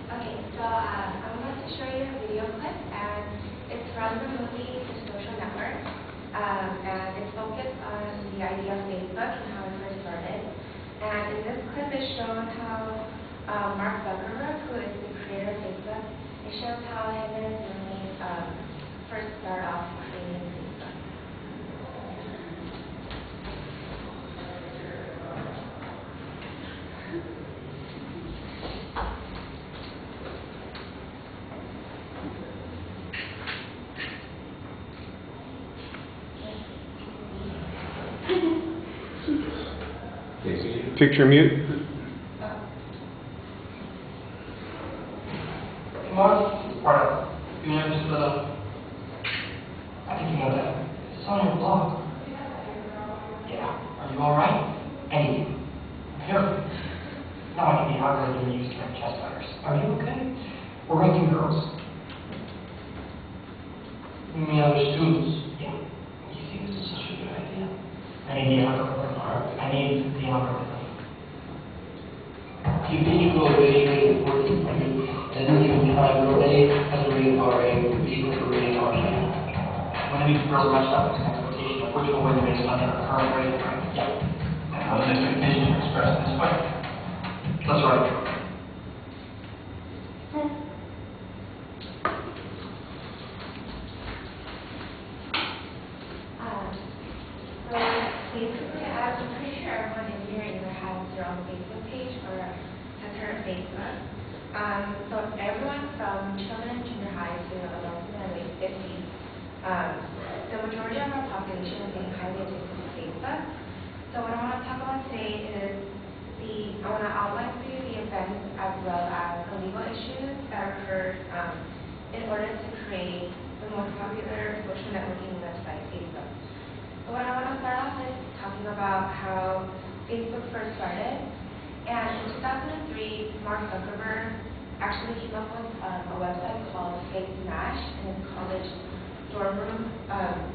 Okay, so I'm going to show you a video clip, and it's from the movie The Social Network, and it's focused on the idea of Facebook and how it first started. And in this clip, it's shown how Mark Zuckerberg, who is the creator of Facebook, it shows how him and his roommate first started off creating Facebook. Picture mute. Mark, alright, you want to split up? I think you know that. It's on your blog. Yeah, are you alright? I need you. I'm here. Now I need the algorithm used to rank chess players. Are you okay? We're ranking girls. You mean other students? Yeah. You think this is such a good idea? I need the algorithm. I need the algorithm. Do you think you go evaluate 1400 and then you can try girl A as a rating RA would be equal to rating RA? When these girls matched up with an expectation of which will win based on their current rating rank. Yeah. And those expectations are expressed in this way. That's right. So basically, I'm pretty sure everyone in here either has their own Facebook page or has heard of Facebook. So everyone from children in junior high to adults in their late 50s, the majority of our population is being highly addicted to Facebook. So what I want to talk about today is I want to outline for you the events as well as the legal issues that occurred in order to create the most popular social networking website, Facebook. So what I want to start off is talking about how Facebook first started. And in 2003, Mark Zuckerberg actually came up with a website called Fake Smash in his college dorm room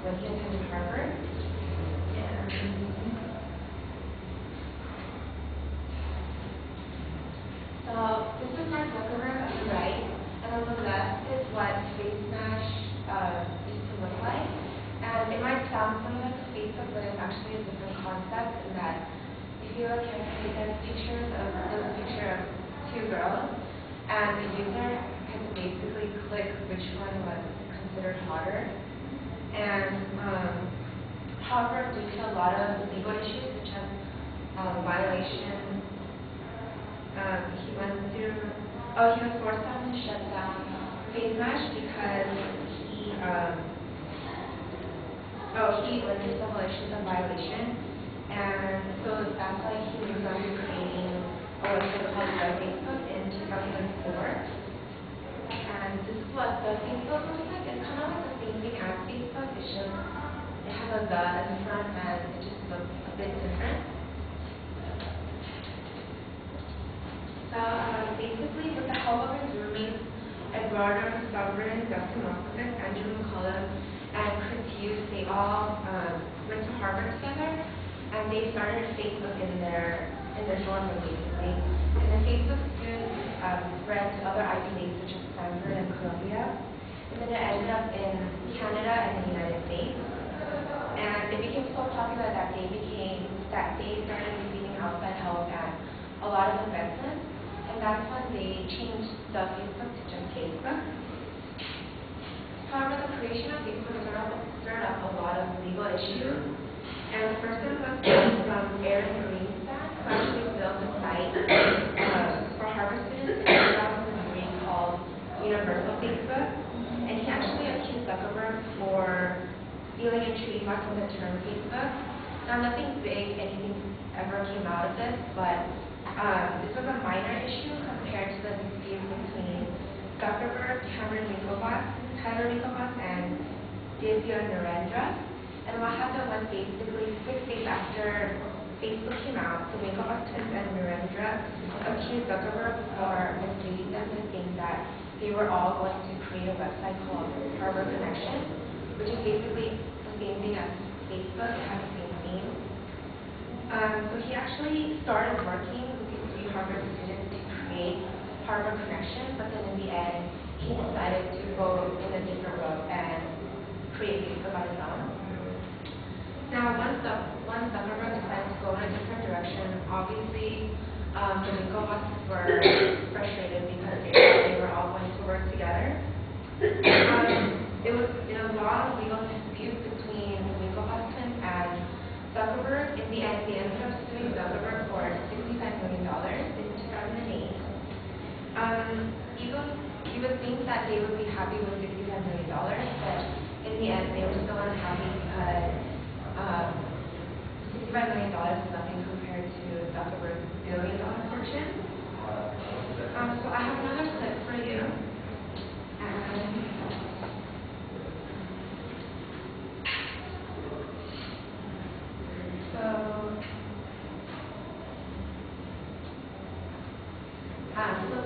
when he attended Harvard. So this is Mark Zuckerberg on the right, and on the left is what Fake Smash used to look like. And it might sound similar to Facebook, but it's actually a different concept in that if you look carefully, there's picture of two girls, and the user had to basically click which one was considered hotter. And however, due to a lot of legal issues such as violation, he was forced to shut down Fake Smash because he went through several issues of violation. And so that's why he started creating a website called Facebook in 2004. And this is what the Facebook looks like. It's kind of like the same thing as Facebook. It's just, it has a the in the front and it just looks a bit different. So basically, with the help of his roommates, Eduardo Sovereign, Dustin Moskowitz, Andrew McCullough, and Chris Hughes, they all went to Harvard together. And they started Facebook in their dorm room, basically. And then Facebook soon spread to other Ivy Leagues such as Stanford and Columbia. And then it ended up in Canada and the United States. And it became so popular that they started receiving outside help and a lot of investment. And that's when they changed the Facebook to just Facebook. However, the creation of Facebook stirred up a lot of legal issues. And the first one was from Aeri Informative.MPG, who actually built a site for Harvard students in 2003 called Universal Facebook. And he actually accused Zuckerberg for stealing a trademark from the term Facebook. Now, nothing big, anything ever came out of this, but this was a minor issue compared to the dispute between Zuckerberg, Tyler Winklevoss, and Divya Narendra. And what happened was basically 6 days after Facebook came out, the Winklevoss twins and Narendra accused Zuckerberg for misleading them to think that they were all going to create a website called Harvard Connection, which is basically the same thing as Facebook. It has the same theme. So he actually started working with these 3 Harvard students to create harbor connection, but then in the end, he decided to go in a different road and create Facebook on his own. Now, once Zuckerberg decided to go in a different direction, obviously, the Winkle bosses were frustrated because they were all going to work together. It was a long legal dispute between the Winkle twins and Zuckerberg. In the end, they ended up suing Zuckerberg for $65 million in 2008. You would think that they would be happy with $65 million, but in the end, they were still unhappy because $65 million is nothing compared to Zuckerberg's billion-dollar fortune. So I have another clip for you. So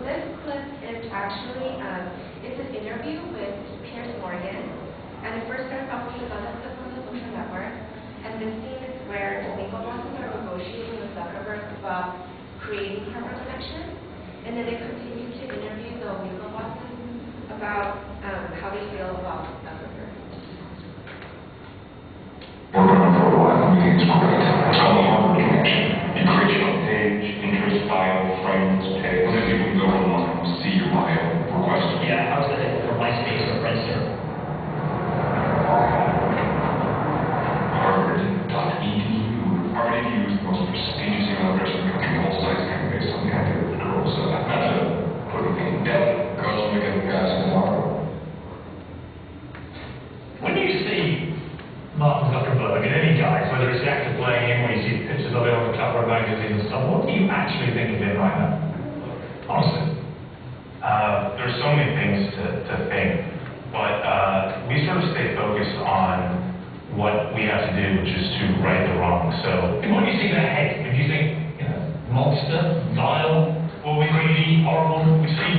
this clip is actually it's an interview with Piers Morgan, and it first starts off with another clip on the social network, and this scene is where the Winkle bosses are negotiating with Zuckerberg about creating harbor connection, and then they continue to interview the Winkle bosses about how they feel about Zuckerberg. Working on it for a while, everything's great. It's called the harbor connection. You create your own page, interest, bio, friends, page, and then people can go online, see your bio, request. Yeah, I was thinking for MySpace or Friendster. Harvard.edu. Harvard.edu is the most prestigious email address in the country. The whole site's kind of based on the idea that girls, not to put anything in depth, girls want to get guys in the water. When you see Mark Zuckerberg and any guys, whether it's the actor playing him or you see pictures of it on the cover of magazines and stuff, what do you actually think of him right now? Honestly, there's so many things to think, but we sort of stay focused on what we have to do, which is to right the wrong. So, And what do you see in their head? Do you think, monster, vile, well, we greedy, horrible?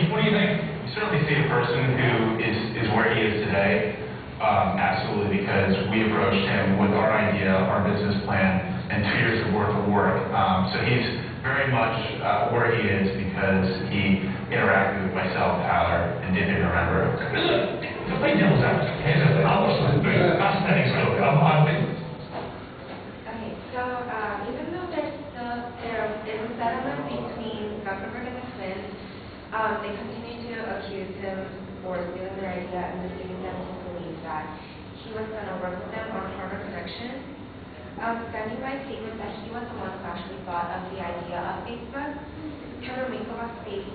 what do you think? We certainly see a person who is where he is today. Absolutely, because we approached him with our idea, our business plan, and 2 years of worth of work. So he's very much where he is because he interacted with myself, Tyler, and didn't remember. Look, to play devil's advocate, here's a thing. I watched this very fascinating story. I've been... Okay, so even though there is a settlement between Zuckerberg and the twins, they continue to accuse him for stealing their idea and deceiving them to believe that he was going to work with them on harbor connection. Standing by statement that he was the one who actually thought of the idea of Facebook, Cameron Winklevoss states,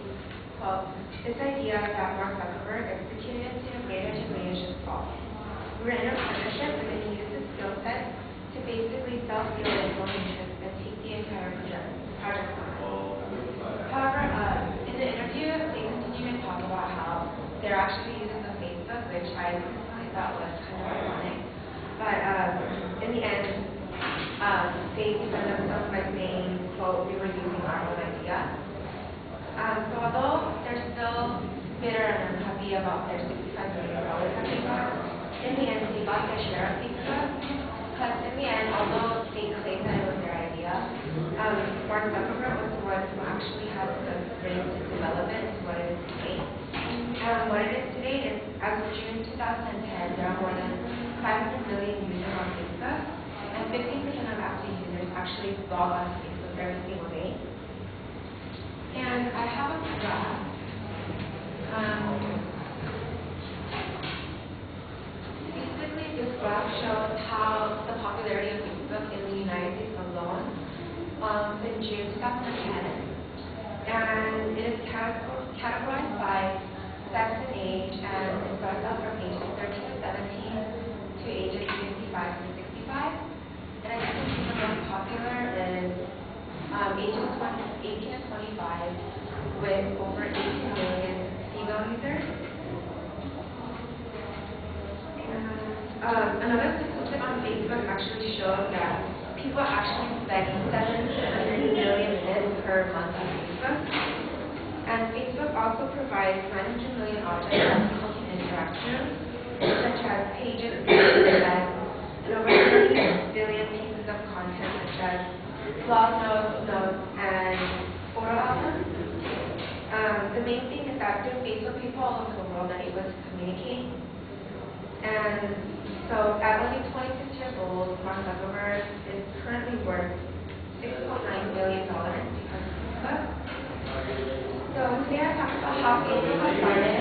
quote, "This idea that Mark Zuckerberg executed to a greater degree is just false. We were in a partnership and then he used his skill set to basically self-deal his own interests and take the entire project on." However, in the interview, they continue to talk about how they're actually using the Facebook, which I personally thought was kind of ironic. But in the end, they defend themselves by saying, quote, "We were using our own idea." So although they're still bitter and unhappy about their $65 million that they got, in the end, they got their share of Facebook. Because in the end, although they claim that it was their idea, Mark Zuckerberg was the one who actually had the brains to develop it to what it is today. What it is today is, as of June 2010, there are more than 500 million users on Facebook, and 50% of active users actually log on to Facebook every single day. And I have a graph. Basically, this graph shows how the popularity of Facebook in the United States alone in June 2010, and it is categorized by sex and age, and it starts out from ages 13 to 17 to ages 55 to 65. And as you can see, the most popular is ages 18 to 25 with over 18 million female users. And another statistic on Facebook actually shows that people actually spend 700 million minutes per month on Facebook. And Facebook also provides 900 million objects that people can interact with, such as pages, and over 30 billion pieces of content, such as blog notes, and photo albums. The main thing is that through Facebook, people all over the world are able to communicate. And so at only 26 years old, Mark Zuckerberg is currently worth $6.9 billion because of Facebook. So today I talked about how Facebook has started,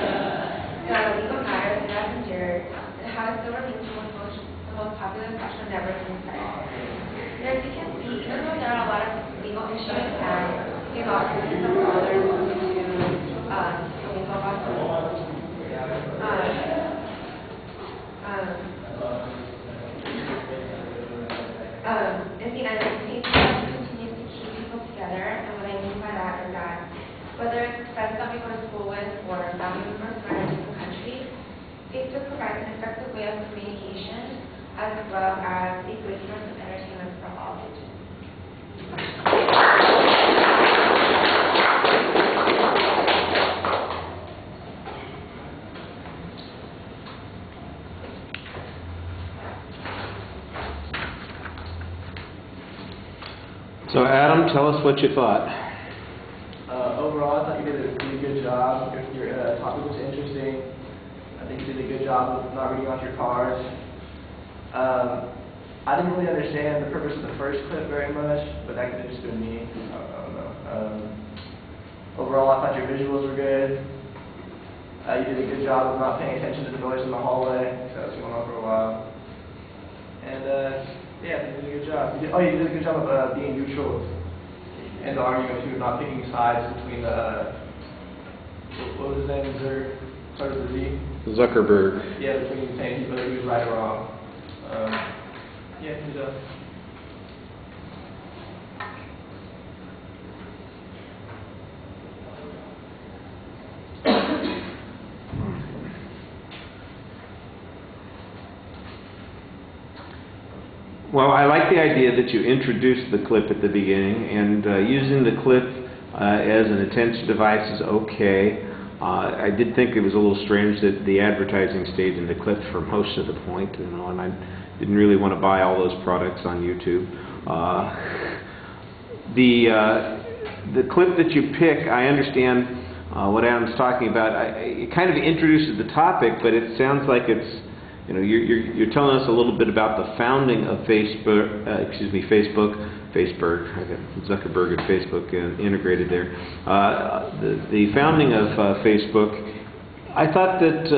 the legal matters it has endured, and how it still remains the most popular social networking site. And as you can see, even though there are a lot of legal issues and legal arguments of scholars to legal process, in the end, Facebook continues to keep people together, and what I mean by that is that whether it's friends that we go to school with or family members from a different country, Facebook provides an effective way of communication as well as a great source of entertainment for all ages. So Adam, tell us what you thought. Overall, I thought you did a really good job. Your topic was interesting. I think you did a good job of not reading off your cards. I didn't really understand the purpose of the first clip very much, but that could have just been me. I don't know. Overall, I thought your visuals were good. You did a good job of not paying attention to the noise in the hallway, because that was going on for a while. And yeah, you did a good job. You did a good job of being neutral in the argument too, not picking sides between the what was his name? Started with Z. Zuckerberg. Yeah, between saying whether he was right or wrong. Yeah, good job. Well, I like the idea that you introduced the clip at the beginning, and using the clip as an attention device is okay. I did think it was a little strange that the advertising stayed in the clip for most of the point, and I didn't really want to buy all those products on YouTube. The clip that you pick, I understand what Adam's talking about. It kind of introduces the topic, but it sounds like it's, you're telling us a little bit about the founding of Facebook. I got Zuckerberg and Facebook integrated there. The founding of Facebook. I thought that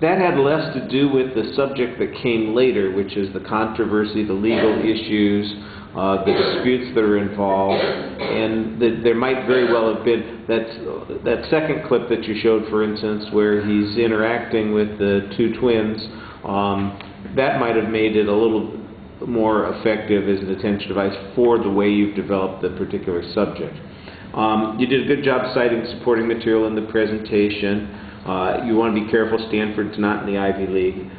that had less to do with the subject that came later, which is the controversy, the legal issues, the disputes that are involved, and that there might very well have been that second clip that you showed, for instance, where he's interacting with the two twins. That might have made it a little more effective as an attention device for the way you've developed the particular subject. You did a good job citing supporting material in the presentation. You want to be careful. Stanford's not in the Ivy League.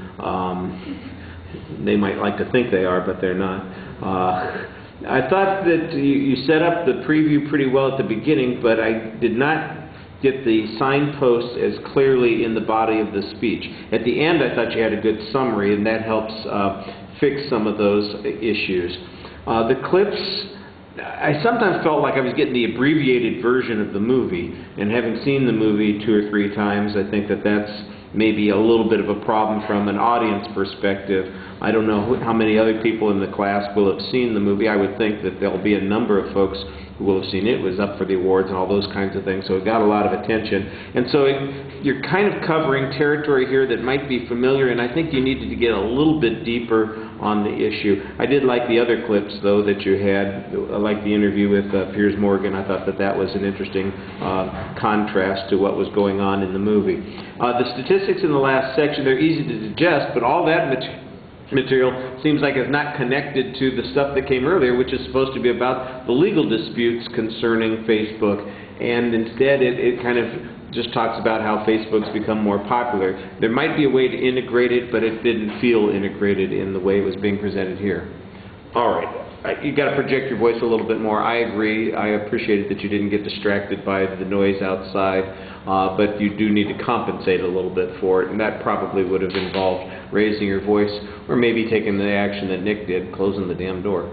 They might like to think they are, but they're not. I thought that you set up the preview pretty well at the beginning, but I did not get the signposts as clearly in the body of the speech. At the end, I thought you had a good summary, and that helps fix some of those issues. The clips, I sometimes felt like I was getting the abbreviated version of the movie, and having seen the movie 2 or 3 times, I think that that's maybe a little bit of a problem from an audience perspective. I don't know how many other people in the class will have seen the movie. I would think that there'll be a number of folks who will have seen it. It was up for the awards and all those kinds of things, so it got a lot of attention. And so you're kind of covering territory here that might be familiar, and I think you needed to get a little bit deeper on the issue. I did like the other clips, though, that you had. I liked the interview with Piers Morgan. I thought that that was an interesting contrast to what was going on in the movie. The statistics in the last section, they're easy to digest, but all that material seems like it's not connected to the stuff that came earlier, which is supposed to be about the legal disputes concerning Facebook, and instead it kind of just talks about how Facebook's become more popular. There might be a way to integrate it, but it didn't feel integrated in the way it was being presented here. All right. You've got to project your voice a little bit more. I agree. I appreciated that you didn't get distracted by the noise outside, but you do need to compensate a little bit for it, and that probably would have involved raising your voice or maybe taking the action that Nick did, closing the damn door.